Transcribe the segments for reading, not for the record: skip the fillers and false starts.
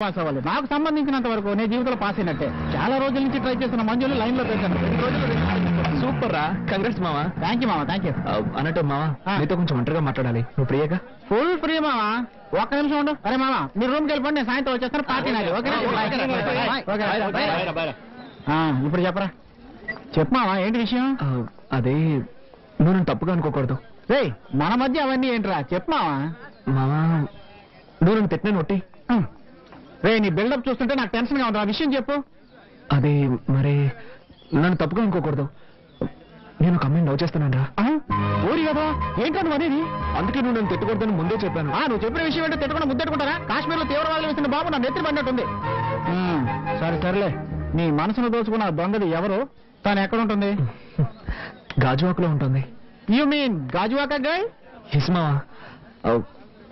Pass అవ్వాలి. నాకు సంబంధించినంత వరకు నేను జీవితంలో పాస్ అయినట్టే. చాలా రోజుల నుంచి ట్రై చేస్తున్న మంజులు లైన్ లో పెట్టాను. 2 రోజులు సూపర్ రా, కంగ్రాట్స్ మావా. థ్యాంక్ యూ మామ, థ్యాంక్ యూ. అన్నట్టు మావా, నీతో కొంచెం ఒంటరిగా మాట్లాడాలి. నువ్వు ఫ్రీగా? ఫుల్ ఫ్రీ మామ. ఒక్క నిమిషం ఉండు. అరే మామ, మీరు రూమ్కి వెళ్ళిపోండి, నేను సాయంత్రం వచ్చేస్తాను. పార్టీ నాది. ఇప్పుడు చెప్పరా. చెప్పు మామ, ఏంటి విషయం? అదే, నువ్వు నన్ను తప్పుగా అనుకోకూడదు. రే, మన మధ్య అవన్నీ ఏంట్రా, చెప్పు మామ. మావా, నువ్వు నన్ను తిట్టినాను ఒట్టి. రే, నీ బిల్డప్ చూస్తుంటే నాకు టెన్షన్ గా ఉంది. ఆ విషయం చెప్పు. అదే మరి, నన్ను తప్పుగా అనుకోకూడదు. నేను ఒక అమ్మాయిని లవ్ చేస్తున్నాను రా. ఊరి కదా, ఏంటో నువ్వు అనేది? అందుకే నువ్వు నన్ను తిట్టకూడదని ముందే చెప్పాను. నువ్వు చెప్పిన విషయం ఏంటో తిట్టకుండా ముద్దెట్టుకుంటారా? కాశ్మీర్ లో తీవ్రవాదులు వేసిన బాబు నా నెత్తిన పడినట్టుంది. సరేలే, నీ మనసును దోచుకున్న దొంగది ఎవరు? తను ఎక్కడ ఉంటుంది? గాజువాకలో ఉంటుంది. You mean Gajuwaka girl? హిస్మావా,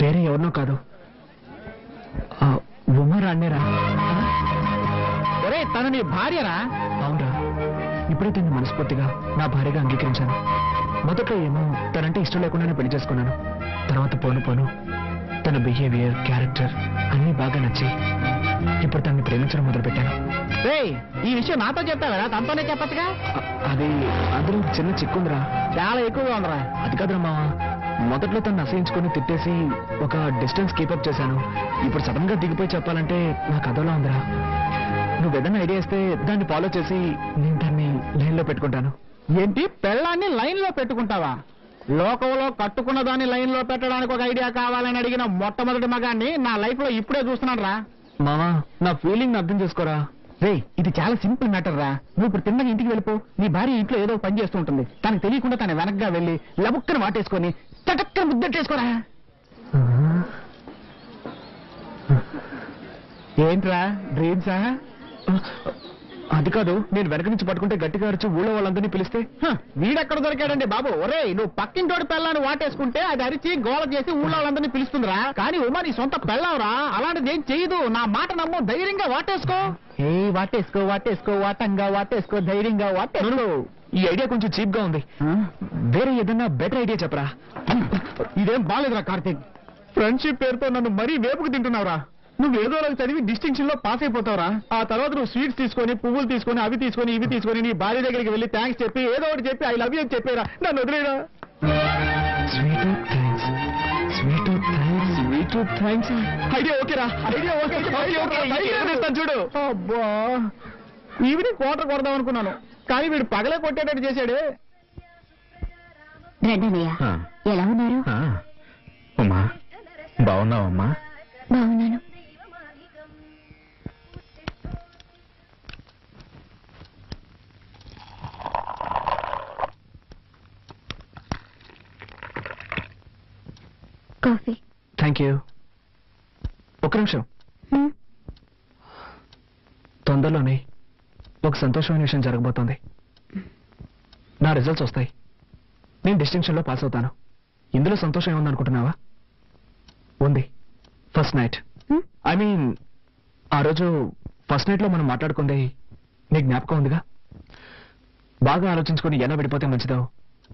వేరే ఎవరినో కాదు, ఉమర్ అన్నేరా. ఒరే, తను నీ భార్యరా? అవునరా, ఇప్పుడే తను మనస్ఫూర్తిగా నా భార్యగా అంగీకరించాను. మొదట్లో ఏమో తనంటే ఇష్టం లేకుండానే పెళ్లి చేసుకున్నాను. తర్వాత పోను పోను తన బిహేవియర్, క్యారెక్టర్ అన్నీ బాగా నచ్చి ఇప్పుడు తనని ప్రేమించడం మొదలుపెట్టాను. ఈ విషయం నాతో చెప్తావా? తనతోనే చెప్పచ్చుగా. అది అందులో చిన్న చిక్కుందిరా. చాలా ఎక్కువగా ఉందిరా. అది కాదురా మావా, మొదట్లో తను అసహించుకుని తిట్టేసి ఒక డిస్టెన్స్ కీపప్ చేశాను. ఇప్పుడు సడన్ గా దిగిపోయి చెప్పాలంటే నాకు అదోలా ఉందిరా. నువ్వు ఏదైనా ఐడియా ఇస్తే దాన్ని ఫాలో చేసి నేను దాన్ని లైన్ లో పెట్టుకుంటాను. ఏంటి, పెళ్ళాన్ని లైన్ లో పెట్టుకుంటావా? లోకంలో కట్టుకున్న దాన్ని లైన్ లో పెట్టడానికి ఒక ఐడియా కావాలని అడిగిన మొట్టమొదటి మగాన్ని నా లైఫ్ లో ఇప్పుడే చూస్తున్నాను రా. మావా, నా ఫీలింగ్ అర్థం చేసుకోరా. రే, ఇది చాలా సింపుల్ మ్యాటర్ రా. నువ్వు ఇప్పుడు తిన్నగా ఇంటికి వెళ్ళిపో. నీ భార్య ఇంట్లో ఏదో పని చేస్తూ ఉంటుంది. తనకు తెలియకుండా తన వెనక్గా వెళ్ళి లబుక్కని వాటేసుకొని చటక్కని ముద్దెట్టేసుకోరా. ఏంట్రా, డ్రీమ్సా? అది కాదు, నేను వెనక నుంచి పట్టుకుంటే గట్టిగా అరిచి ఊళ్ళో వాళ్ళందరినీ పిలిస్తే. వీడెక్కడ దొరికాడండి బాబు? ఒరే, నువ్వు పక్కింటోడి పెళ్ళాన్ని వాటేసుకుంటే అది అరిచి గోల చేసి ఊళ్ళో వాళ్ళందరినీ పిలుస్తుందిరా. కానీ ఉమా నీ సొంత పెళ్ళావురా, అలాంటిది ఏం చేయదు. నా మాట నమ్ము, ధైర్యంగా వాటేసుకో. వాటేసుకో, వాటేసుకో, వాటంగా వాటేసుకో, ధైర్యంగా వాటేసుకో. ఈ ఐడియా కొంచెం చీప్ గా ఉంది. వేరే ఏదన్నా బెటర్ ఐడియా చెప్పరా. ఇదేం బాలేదురా కార్తీక్. ఫ్రెండ్షిప్ పేరుతో నన్ను మరీ వేపుకు తింటున్నావురా. నువ్వు ఏదో రోజు చదివి డిస్టింక్షన్ లో పాస్ అయిపోతావురా. ఆ తర్వాత నువ్వు స్వీట్స్ తీసుకొని, పువ్వులు తీసుకొని, అవి తీసుకొని, ఇవి తీసుకొని నీ భార్య దగ్గరికి వెళ్ళి థ్యాంక్స్ చెప్పి ఏదో ఒకటి చెప్పి ఐ లవ్ యూ అని చెప్పారా. నన్ను వదిలేరా. ఐడియా ఓకేరా, ఐడియా ఓకే. చూడు, అబ్బా, ఈవినింగ్ క్వార్టర్ కొడదాం అనుకున్నాను, కానీ వీడు పగలే కొట్టేటట్టు చేశాడే. ఎలా ఉన్నారు? అమ్మా, బాగున్నావమ్మా? బాగున్నాను. కాఫీ. Thank you. ఒక్క నిమిషం. తొందరలోనే ఒక సంతోషమైన విషయం జరగబోతోంది. నా రిజల్ట్స్ వస్తాయి. నేను డిస్టింక్షన్ లో పాస్ అవుతాను. ఇందులో సంతోషం ఏముందనుకుంటున్నావా? ఉంది. ఫస్ట్ నైట్, ఐ మీన్ ఆ రోజు ఫస్ట్ నైట్ లో మనం మాట్లాడుకుంది నీ జ్ఞాపకం ఉందిగా? బాగా ఆలోచించుకుని ఎలా విడిపోతే మంచిదో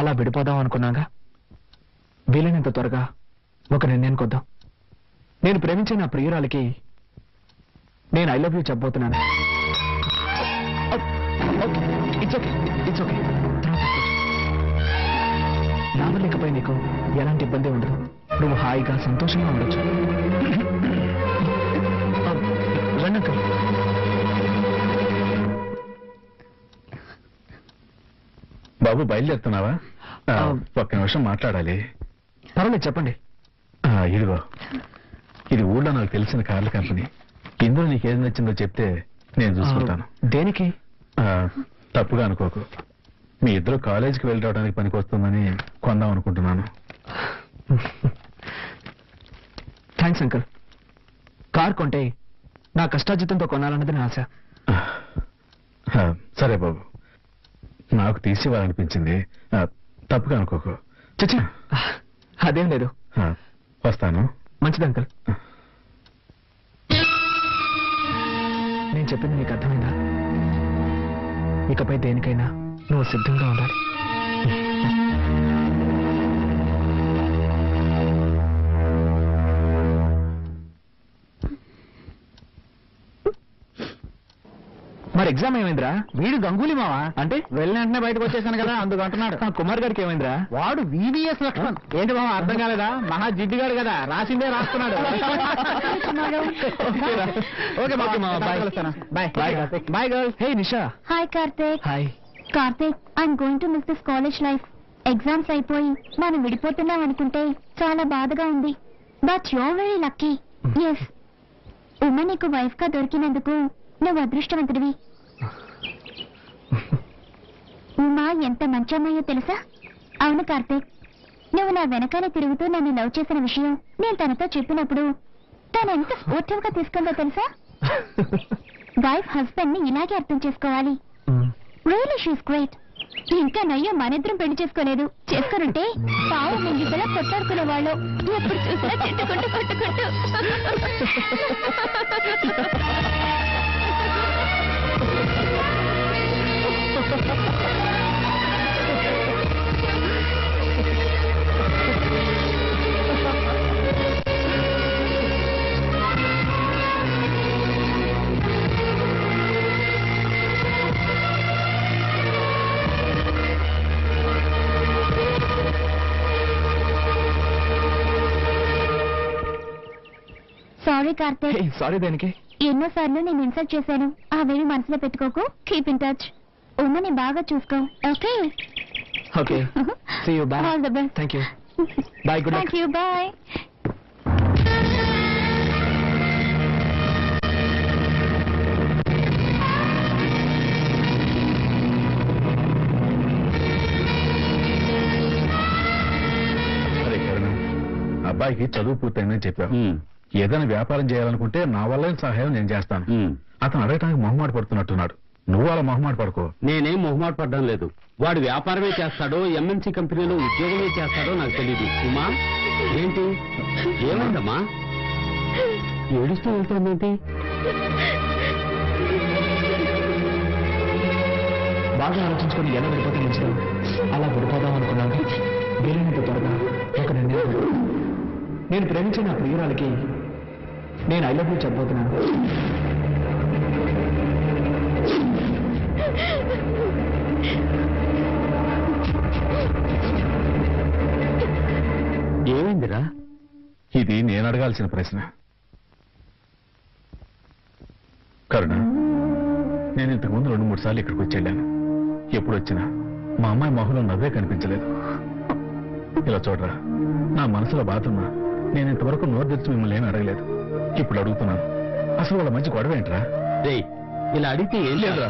అలా విడిపోదాం అనుకున్నాగా. వీలైనంత త్వరగా ఒక నిర్ణయానికి వద్దాం. నేను ప్రేమించే నా ప్రియురాలికి నేను ఐ లవ్ యూ చెప్పబోతున్నాను. It's okay, it's okay. నా వల్ల ఇకపై నీకు ఎలాంటి ఇబ్బంది ఉండదు. నువ్వు హాయిగా సంతోషంగా ఉండొచ్చు. రండి. బాబు, బయలుదేరుతున్నావా? ఒక్క నిమిషం మాట్లాడాలి. పర్వాలేదు, చెప్పండి. ఇదిగో, ఇది ఊళ్ళో నాకు తెలిసిన కార్ల కంపెనీ. ఇందులో నీకేది నచ్చిందో చెప్తే నేను చూసుకుంటాను. దేనికి? తప్పుగా అనుకోకు. మీ ఇద్దరు కాలేజీకి వెళ్ళి రావడానికి పనికి వస్తుందని కొందాం అనుకుంటున్నాను. Thanks uncle. కార్ కొంటే నా కష్టార్జితంతో కొనాలన్నది నా ఆశ. సరే బాబు, నాకు తీసివ్వాలనిపించింది. తప్పుగా అనుకోకు. చచ్చా, అదేం లేదు. వస్తాను. మంచిది అంకుల్. నేను చెప్పింది నీకు అర్థమైందా? ఇకపై దేనికైనా నువ్వు సిద్ధంగా ఉండాలి. మరి ఎగ్జామ్ ఏమైందిరా? వీడు గంగూలీ మావా అంటే వెళ్ళిన వెంటనే బయటకు వచ్చేసాను కదా అందుకు అంటున్నాడు. ఆ కుమార్ గారికి ఏమైందిరా? వాడు VVS లక్ష్మణ్. ఏంటి మావా అర్థం కాలేదా? మహా జిడ్డుగాడు కదా, రాసిందే రాస్తున్నాడు. ఓకే మావా, bye. Bye bye girls. Hey Nisha. Hi Karthik. Hi. Karthik, I'm going to miss this college life. Exams అయిపోయి మనం విడిపోతున్నాం అనుకుంటే చాలా బాధగా ఉంది. But you're very lucky. Yes, ఉమ్మ నీకు వైఫ్ గా దొరికినందుకు నువ్వు అదృష్టవంతుడివి. ఉమా ఎంత మంచి అమ్మాయో తెలుసా? అవును కార్తీక్, నువ్వు నా వెనకాలే తిరుగుతూ నన్ను లవ్ చేసిన విషయం నేను తనతో చెప్పినప్పుడు తను ఎంత స్పోర్టివ్ గా తీసుకుందో తెలుసా? వైఫ్ హస్బెండ్ ని ఇలాగే అర్థం చేసుకోవాలి. Really she's great. ఇంకా నయ్యో మనిద్దరం పెళ్లి చేసుకోలేదు. చేసుకునుంటే పావు ముంగిసలా కొట్టాడుకునే వాళ్ళు. ఎప్పుడు చూసినా తిట్టుకుంటూ కొట్టుకుంటూ. సారీ కార్తీక్. సారీ దేనికి? ఎన్నోసార్లు నేను ఇన్సల్ట్ చేశాను. అవేమి మనసులో పెట్టుకోకు. Keep in touch. ఉమ్మని బాగా చూసుకో. Okay okay. See you. Bye. All the best. Thank you. Bye. Good luck. Thank you. Bye. అరే కరుణ, అబ్బాయికి చదువు పూర్తయిందని చెప్పావు. ఏదైనా వ్యాపారం చేయాలనుకుంటే నా వల్ల సహాయం నేను చేస్తాను. అతను అడగటానికి మొహమాట పడుతున్నట్టున్నాడు. నువ్వు అలా మొహమాట పడుకో. నేనేం మొహమాట పడ్డం లేదు. వాడు వ్యాపారమే చేస్తాడో MNC కంపెనీలో ఉద్యోగమే చేస్తాడో నాకు తెలియదు. ఉమా, ఏంటి ఏమైందమ్మా? ఏడుస్తూ వెళ్తుందేంటి? బాగా ఆలోచించుకొని ఎలా విడిపోతే మంచిది. అలా విడిపోదాం అనుకున్నాను. వీలైనంత త్వరగా ఒక నిర్ణయం. నేను ప్రేమించిన నా ప్రియురాలకి నేను ఐ లవ్ యూ చెప్పబోతున్నాను. ఏమైందిరా? ఇది నేను అడగాల్సిన ప్రశ్న. కరుణ, నేను ఇంతకుముందు 2-3 సార్లు ఇక్కడికి వచ్చి వెళ్ళాను. ఎప్పుడు వచ్చినా మా అమ్మాయి మొహంలో నవ్వే కనిపించలేదు. ఇలా చూడరా, నా మనసులో బాధున్నా నేను ఇంతవరకు నోరు తెరిచి మిమ్మల్ని ఏమీ అడగలేదు. ఇప్పుడు అడుగుతున్నాను, అసలు వాళ్ళ మంచి గొడవ ఏంట్రా? రేయ్, ఇలా అడిగితే ఏం లేదురా,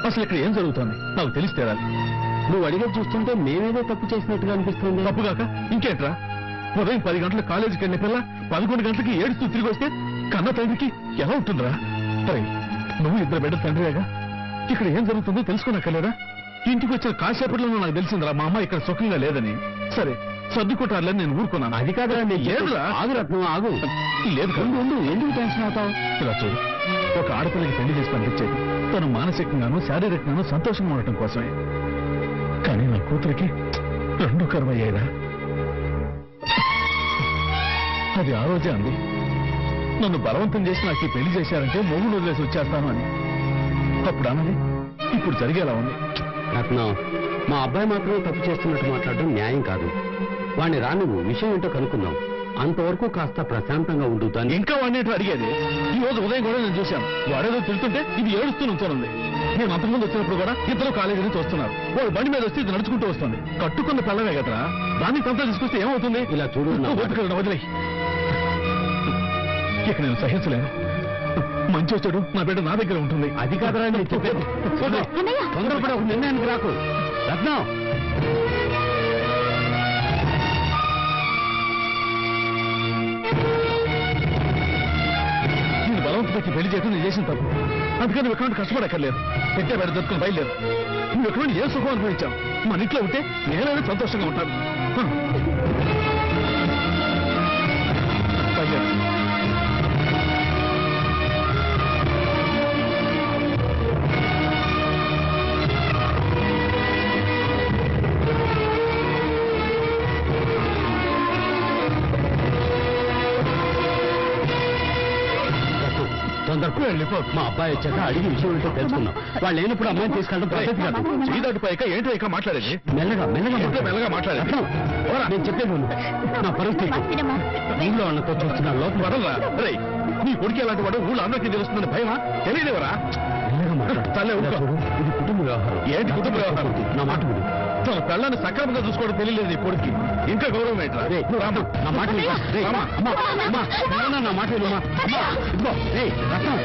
అసలు ఇక్కడ ఏం జరుగుతోంది నాకు తెలిసి తీరాలి. నువ్వు అడిగే చూస్తుంటే మేమేదో తప్పు చేసినట్టుగా అనిపిస్తుంది. తప్పుగాక ఇంకేంట్రా? ఉదయం 10 గంటలకు కాలేజీకి వెళ్ళిన పిల్ల 11 గంటలకి ఏడుస్తూ తిరిగి వస్తే కన్న తండ్రికి ఎలా ఉంటుందిరా? సరే, నువ్వు 2 బిడ్డల తండ్రిగా ఇక్కడ ఏం జరుగుతుందో తెలుసుకోనక్కర్లేదా? ఇంటికి వచ్చిన కాసేపట్లో నాకు తెలిసిందిరా మా అమ్మ ఇక్కడ సుఖంగా లేదని. సరే, సర్దుకుంటారులేని నేను ఊరుకున్నాను. అది కాదురా, లేదురా. ఆగు రత్నం, ఆగు. లేదు కాదు. ఎందుకు టెన్షన్ అవుతావు? ఇలా చూడు, ఒక ఆడపిల్లకి పెళ్లి చేసి పంపించేది తను మానసికంగానూ శారీరకంగానూ సంతోషంగా ఉండటం కోసమే. కానీ నా కూతురికి 2 కరువయ్యాయిరా. అది ఆ రోజే అంది, నన్ను బలవంతం చేసి నాకు ఈ పెళ్లి చేశారంటే మొగుడు వదిలేసి వచ్చేస్తాను అని. అప్పుడు అన్నది ఇప్పుడు జరిగేలా ఉంది. రత్నం, మా అబ్బాయి మాత్రం తప్పు చేస్తున్నట్టు మాట్లాడడం న్యాయం కాదు. వాడిని నువ్వు విషయం ఏంటో కనుక్కుందాం. అంతవరకు కాస్త ప్రశాంతంగా ఉండు. దాన్ని ఇంకా వాడినేటో అడిగేది. ఈ రోజు ఉదయం కూడా నేను చూశాను, వాడేదో తింటుంటే ఇది ఏడుస్తూ నుంచోనుంది. నేను అంతకుముందు వచ్చినప్పుడు కూడా ఇద్దరు కాలేజీ నుంచి వస్తున్నారు. వాడు బండి మీద వస్తే ఇది నడుచుకుంటూ వస్తుంది. కట్టుకున్న పిల్లవే కదరా, దాన్ని కంతా తీసుకొస్తే ఏమవుతుంది? ఇలా చూడు, వదిలే. ఇక నేను సహించలేను. మంచి వచ్చాడు నా బిడ్డ నా దగ్గర ఉంటుంది. అది కాదురా నేను చెప్పేది. తొందరపడి ఒక నిర్ణయానికి రాకు. రత్నం, నేను బలవంతం పెట్టి పెళ్లి చేయడం నేను చేసిన తప్పు. అందుకని నువ్వు ఎక్కడ కష్టపడక్కర్లేదు. పెట్టే బయట దొరుకుని బయలుదేరు. నువ్వు ఎక్కడ ఏ సుఖం అనుభవించావు. మన ఇంట్లో ఉంటే నేనైనా సంతోషంగా ఉంటాను. బయలుదేరు. మా అబ్బాయి వచ్చాక అడిగి విషయం ఏంటో తెలుసుకున్నాం. వాళ్ళు లేనప్పుడు అమ్మాయిని తీసుకెళ్ళడం పద్ధతి కాదు. చీదాటిపోయాక ఏంటో ఇక మాట్లాడేది మెల్లగా మెల్లగా మాట్లాడేది. నేను చెప్పేది నా పరిస్థితి ఊళ్ళో అన్నతో చూస్తున్నా లోపల వదలరా రేయ్, నీ కొడుకు ఎలాంటి వాడు ఊళ్ళో అందరికీ తెలుస్తుందని భయమా? తెలియదేవరా? తల్లే ఊరుకో. ఇది కుటుంబ వ్యవహారం. ఏంటి కుటుంబ వ్యవహారం? నా మాట విను. తన పిల్లని సక్రమంగా చూసుకోవడం తెలియలేదు నీ కొడుక్కి. ఇంకా గౌరవం ఏంట్రా? నా మాట విను. రేయ్, అమ్మా, నా మాట విను. ఇదిగో రేయ్ రత్నం,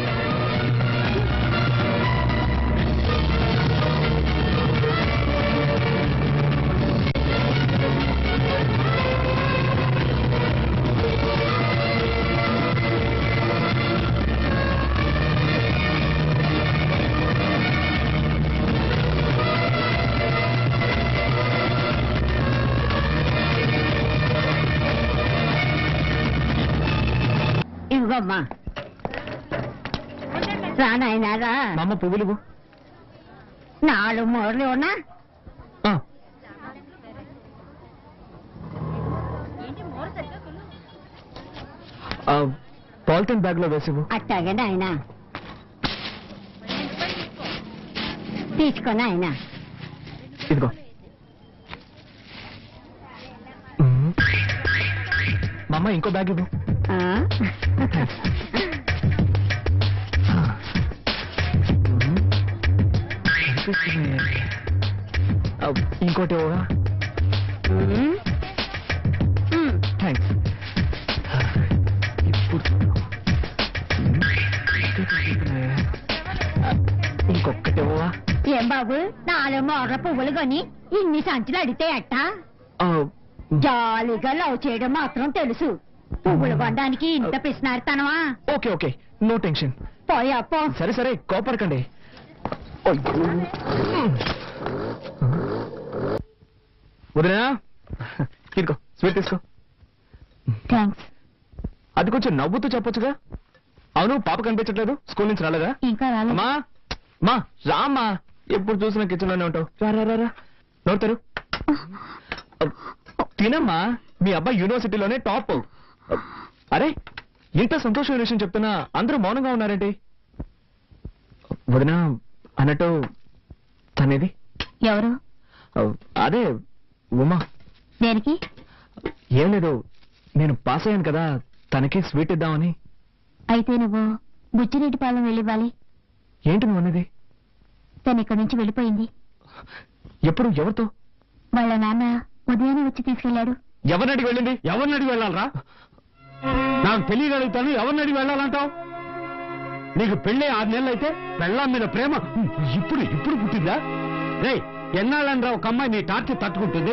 ఇవ్వమ్మా రానాయనారా. మా అమ్మ పువ్వులు ఇవ్వు. 4 మూరలు ఉన్నా ఆ, పాలిథిన్ బ్యాగ్ లో వేసివ్వు. అట్టాగే నాయన తీసుకొని ఆయన. ఇదిగో. మా అమ్మ ఇంకో బ్యాగ్ ఇవ్వు. ఇంకోటి ఇవ్వవా? థ్యాంక్స్. ఇంకొకటి ఇవ్వవా? ఏం బాబు 4 మూరల పువ్వులు కొని ఇన్ని సంచులు అడితే ఎట్ట? జాలీగా లవ్ చేయడం మాత్రం తెలుసు. పువ్వులు కొనడానికి ఇంత పిసినారుతానవా? Okay okay, no tension. పోయా పో. సరే సరే, కోపడకండి. వదినా, తీసుకో, స్వీట్ తీసుకో. థ్యాంక్స్. అది కొంచెం నవ్వుతూ చెప్పొచ్చుగా. అవును, పాప కనిపించట్లేదు, స్కూల్ నుంచి రాలేదా? ఇంకా రాలేదు. అమ్మా మా రామ్మా, ఎప్పుడు చూసినా కిచెన్ లోనే ఉంటావు. రా రా రా, నోడతారు. తినమ్మా, మీ అబ్బాయి యూనివర్సిటీలోనే టాప్. అరే, ఇంత సంతోషమైన విషయం చెప్తున్నా అందరూ మౌనంగా ఉన్నారేంటి? వదినా, అన్నట్టు తనేది? ఎవరు? అదే ఉమా. దేనికి? ఏం లేదు, నేను పాస్ అయ్యాను కదా, తనకి స్వీట్ ఇద్దామని. అయితే నువ్వు బుచ్చిరెడ్డిపాలెం వెళ్ళివ్వాలి. ఏంటి నువ్వు అనేది? తను ఇక్కడి నుంచి వెళ్ళిపోయింది. ఎప్పుడు? ఎవరితో? వాళ్ళ నాన్న ఉదయాన్నే వచ్చి తీసుకెళ్లాడు. ఎవరిని అడిగి వెళ్ళింది? ఎవరిని అడిగి వెళ్ళాలరా? నాకు తెలియగలుగుతాను, ఎవరిని అడిగి వెళ్ళాలంటావు? నీకు పెళ్ళి 6 నెలలు అయితే పెళ్ళాం మీద ప్రేమ ఇప్పుడు ఇప్పుడు పుట్టిందా? రే, ఎన్నాళ్ళంరా ఒక అమ్మాయి నీ టార్చర్ తట్టుకుంటుంది?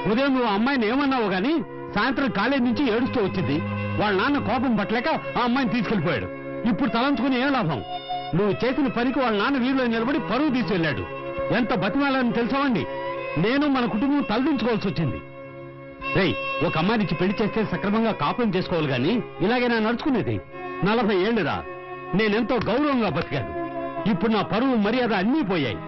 ఉదయం నువ్వు అమ్మాయిని ఏమన్నావు గాని సాయంత్రం కాలేజీ నుంచి ఏడుస్తూ వచ్చింది. వాళ్ళ నాన్న కోపం పట్టలేక ఆ అమ్మాయిని తీసుకెళ్లిపోయాడు. ఇప్పుడు తలంచుకుని ఏం లాభం? నువ్వు చేసిన పనికి వాళ్ళ నాన్న వీధిలో నిలబడి పరువు తీసుకెళ్లాడు. ఎంత బతిమాలని తెలుసావండి? నేను మన కుటుంబం తలదించుకోవాల్సి వచ్చింది. రేయ్, ఒక అమ్మాయినికి పెళ్లి చేస్తే సక్రమంగా కాపురం చేసుకోవాలి గాని ఇలాగే నా నడుచుకునేది. 40 ఏళ్లురా, నేనెంతో గౌరవంగా బతికాను. ఇప్పుడు నా పరువు మర్యాద అన్నీ పోయాయి.